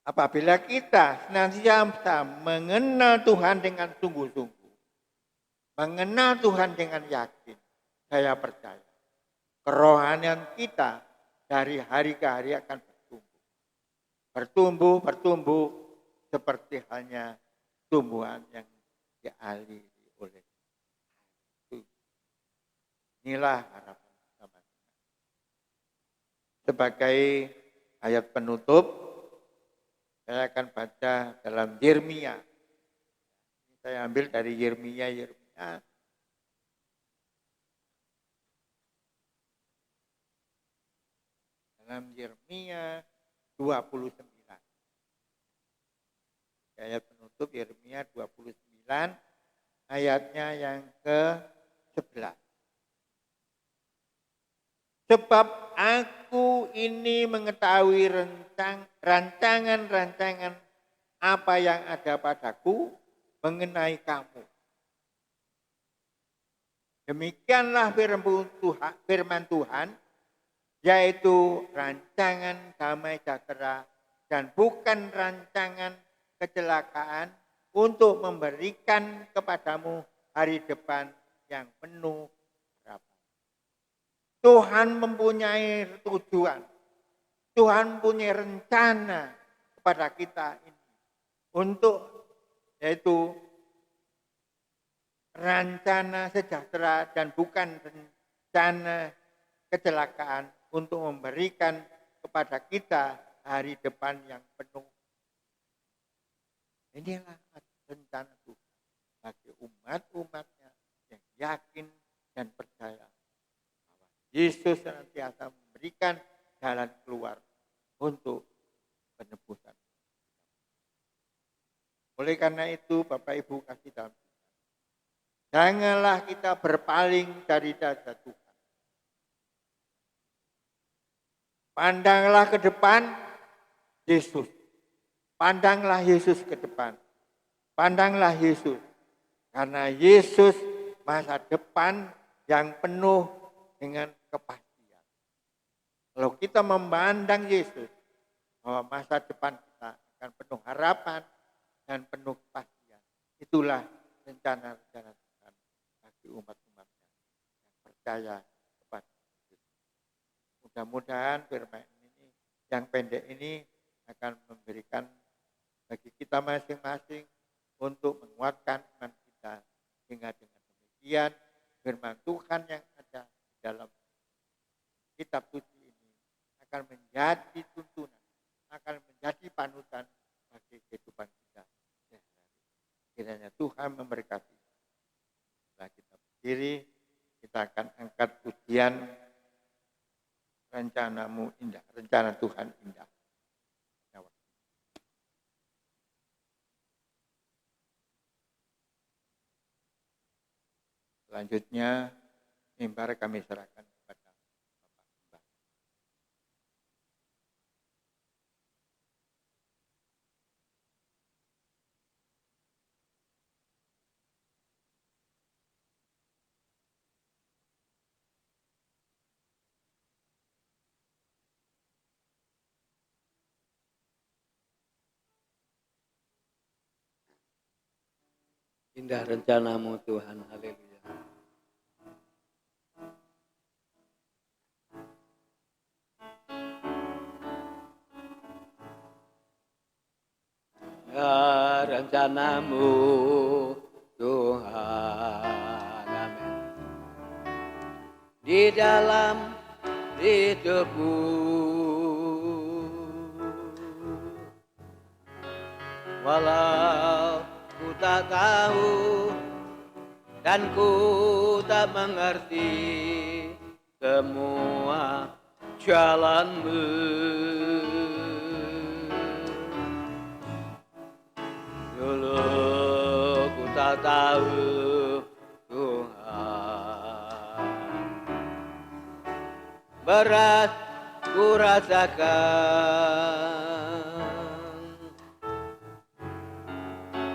Apabila kita senantiasa mengenal Tuhan dengan sungguh-sungguh, mengenal Tuhan dengan yakin, saya percaya kerohanian kita dari hari ke hari akan bertumbuh seperti halnya tumbuhan yang dialiri oleh air. Inilah harapan sama. Sebagai ayat penutup, saya akan baca dalam Yeremia. Saya ambil dari Yeremia. Dalam Yeremia 29. Ayat penutup Yeremia 29, ayatnya yang ke-11. Sebab aku ini mengetahui rancangan-rancangan apa yang ada padaku mengenai kamu. Demikianlah firman Tuhan, yaitu rancangan damai sejahtera dan bukan rancangan kecelakaan, untuk memberikan kepadamu hari depan yang penuh harapan. Tuhan mempunyai tujuan, Tuhan punya rencana kepada kita ini, untuk yaitu rencana sejahtera dan bukan rencana kecelakaan, untuk memberikan kepada kita hari depan yang penuh. Inilah rencana Tuhan bagi umat-umatnya yang yakin dan percaya bahwa Yesus senantiasa memberikan jalan keluar untuk penebusan. Oleh karena itu, Bapak Ibu kasih dalam Tuhan, janganlah kita berpaling dari dada Tuhan. Pandanglah ke depan Yesus. Pandanglah Yesus ke depan. Pandanglah Yesus. Karena Yesus masa depan yang penuh dengan kepastian. Kalau kita memandang Yesus, bahwa masa depan kita akan penuh harapan dan penuh kepastian. Itulah rencana-rencana Tuhan bagi umat-umatnya yang percaya kepada Yesus. Mudah-mudahan firman ini, yang pendek ini akan memberikan bagi kita masing-masing untuk menguatkan iman kita, sehingga dengan demikian firman Tuhan yang ada di dalam kitab suci ini akan menjadi tuntunan, akan menjadi panutan bagi kehidupan kita. Kiranya Tuhan memberkati. Setelah kita berdiri, kita akan angkat pujian rencanamu indah, rencana Tuhan indah. Selanjutnya, mimbar kami serahkan kepada Bapak Gembala. Indah rencanamu Tuhan, haleluya. Ya rencanamu Tuhan, amin. Di dalam hidupku, walau ku tak tahu dan ku tak mengerti semua jalanmu, dulu ku tak tahu Tuhan, berat ku rasakan,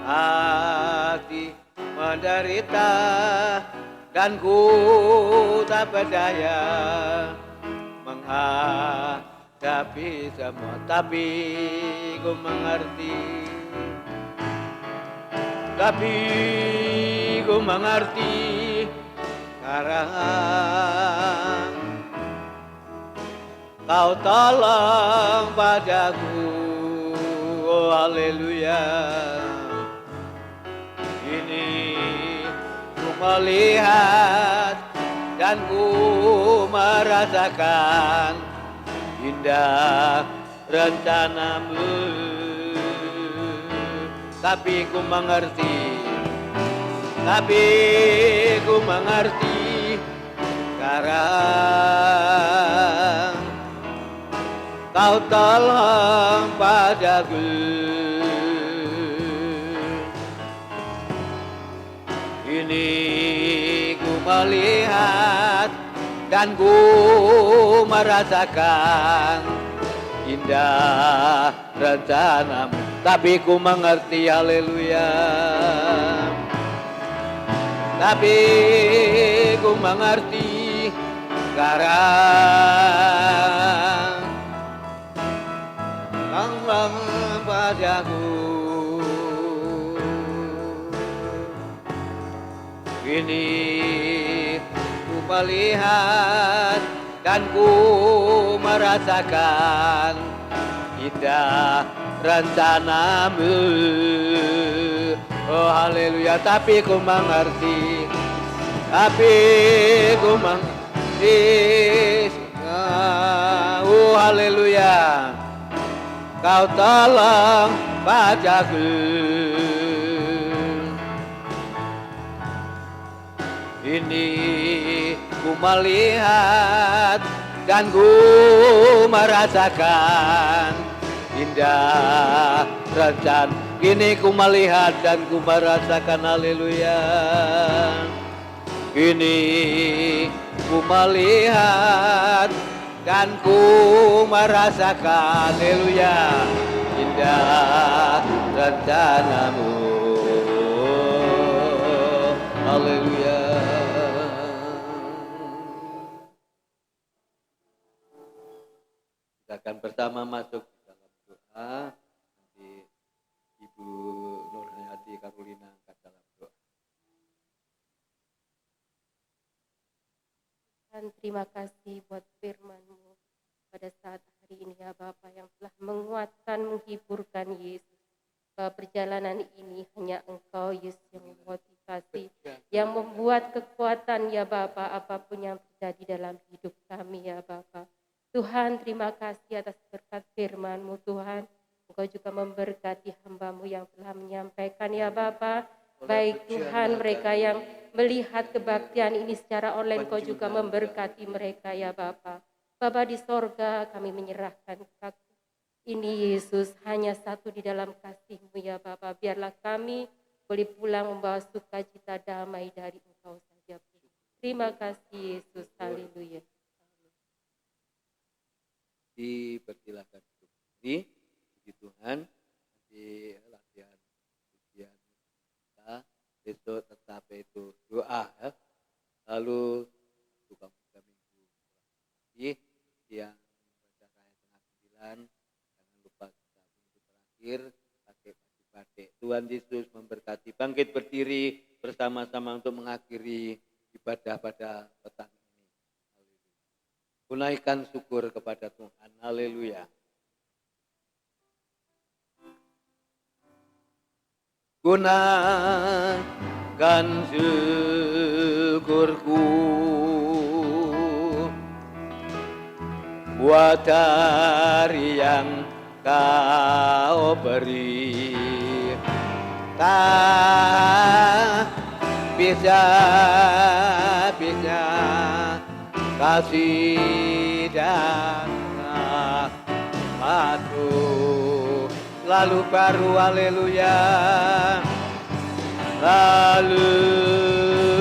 hati menderita dan ku tak berdaya menghadapi semua, tapi ku mengerti, tapi ku mengerti karena Kau tolong padaku, oh haleluya. Ini ku melihat dan ku merasakan indah rencanamu, tapi ku mengerti, tapi ku mengerti sekarang Kau tolong padaku. Ini ku melihat dan ku merasakan indah rencanamu, tapi ku mengerti, haleluya. Tapi ku mengerti sekarang tolong padaku. Ini ku melihat dan ku merasakan indah rencanamu, oh haleluya. Tapi ku mengerti, tapi ku mengerti, oh haleluya. Kau tolong padaku. Ini ku melihat dan ku merasakan indah rencana. Ini ku melihat dan ku merasakan, haleluya. Ini ku melihat dan ku merasakan, haleluya, indah rencanamu, haleluya. kita akan bersama masuk di dalam doa. Nanti Ibu Nurhayati Karolina angkat dalam doa. Dan terima kasih buat firman-Mu pada saat hari ini ya Bapa yang telah menguatkan, menghiburkan Yesus. Bahwa perjalanan ini hanya Engkau Yesus yang memotivasi, yang membuat kekuatan ya Bapa apapun yang terjadi dalam hidup kami ya Bapa. Tuhan terima kasih atas berkat firman-Mu Tuhan. Engkau juga memberkati hamba-Mu yang telah menyampaikan ya Bapa. Baik Tuhan mereka yang melihat kebaktian ini secara online, Engkau juga memberkati mereka ya Bapa. Bapa di sorga kami menyerahkan ini Yesus hanya satu di dalam kasih-Mu ya Bapa. Biarlah kami boleh pulang membawa sukacita damai dari Engkau saja. Terima kasih Yesus. Haleluya. Dipersilakan untuk berdiri. Puji Tuhan. Nanti latihan ujian kita besok tetap itu doa ya. Lalu buka minggu lagi yang baca ayat 9. Jangan lupa kita minggu terakhir pakai baju batik. Tuhan Yesus memberkati. Bangkit berdiri bersama-sama untuk mengakhiri ibadah pada petang ini. Haleluya. Tunaikan syukur kepada Tuhan. Haleluya. Gunakan syukurku buat hari yang Kau beri. Tak bisa kasih dan rahmat-Mu lalu baru, haleluya, lalu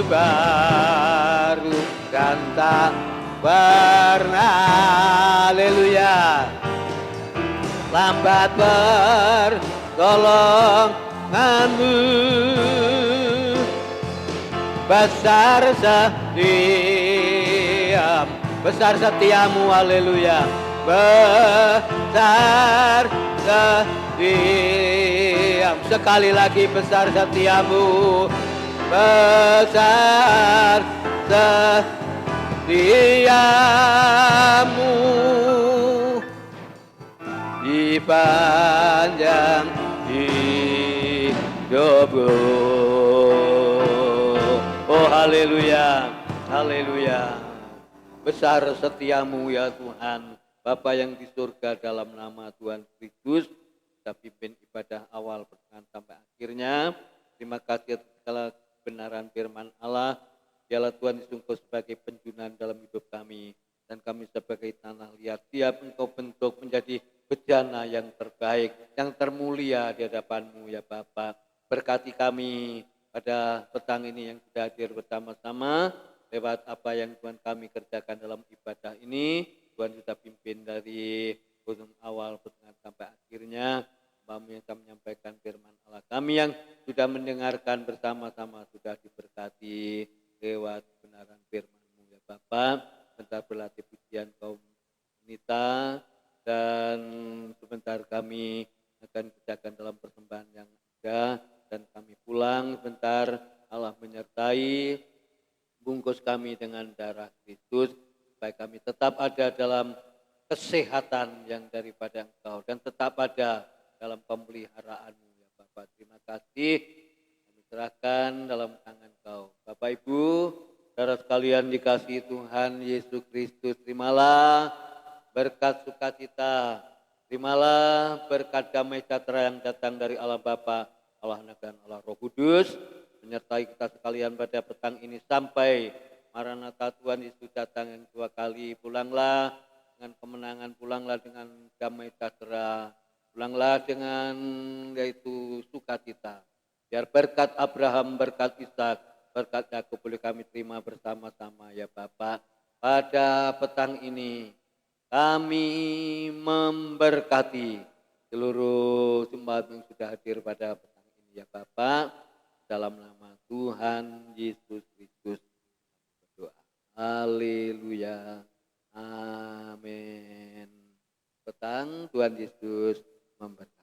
baru dan tak pernah, haleluya, lambat pertolongan-Mu, besar setiamu, haleluya, besar setiam, sekali lagi besar setiamu, besar setiamu, di panjang hidupku. Oh haleluya, haleluya. Besar setiamu ya Tuhan, Bapa yang di surga, dalam nama Tuhan Kristus, kita pimpin ibadah awal pertengahan sampai akhirnya. Terima kasih atas segala kebenaran firman Allah. Dialah Tuhan Yesus Engkau sebagai penjunan dalam hidup kami, dan kami sebagai tanah liat siap Engkau bentuk menjadi bejana yang terbaik, yang termulia di hadapan-Mu ya Bapa. Berkati kami pada petang ini yang sudah hadir bersama-sama, lewat apa yang Tuhan kami kerjakan dalam ibadah ini. Tuhan sudah pimpin dari ujung awal pertengahan sampai akhirnya. Kami yang menyampaikan firman Allah, kami yang sudah mendengarkan bersama-sama sudah diberkati lewat kebenaran firman-Mu ya Bapa. Sebentar berlatih pujian kaum wanita, dan sebentar kami akan kerjakan dalam persembahan yang ada, dan kami pulang sebentar. Allah menyertai, bungkus kami dengan darah Kristus, supaya kami tetap ada dalam kesehatan yang daripada Engkau, dan tetap ada dalam pemeliharaan-Mu ya Bapak. Terima kasih, kami serahkan dalam tangan Kau. Bapak Ibu, saudara sekalian dikasihi Tuhan Yesus Kristus, terimalah berkat sukacita, terimalah berkat damai sejahtera yang datang dari Allah Bapa, Allah Anak dan Allah Roh Kudus, menyertai kita sekalian pada petang ini sampai Maranatha Tuhan Yesus datang yang dua kali. Pulanglah dengan kemenangan, pulanglah dengan damai sejahtera, pulanglah dengan yaitu sukacita. Biar berkat Abraham, berkat Ishak, berkat Yakub boleh kami terima bersama-sama ya Bapak. Pada petang ini kami memberkati seluruh jemaat yang sudah hadir pada petang ini ya Bapak. Dalam nama Tuhan Yesus Kristus berdoa. Haleluya. Amin. datang. Tuhan Yesus memberkati.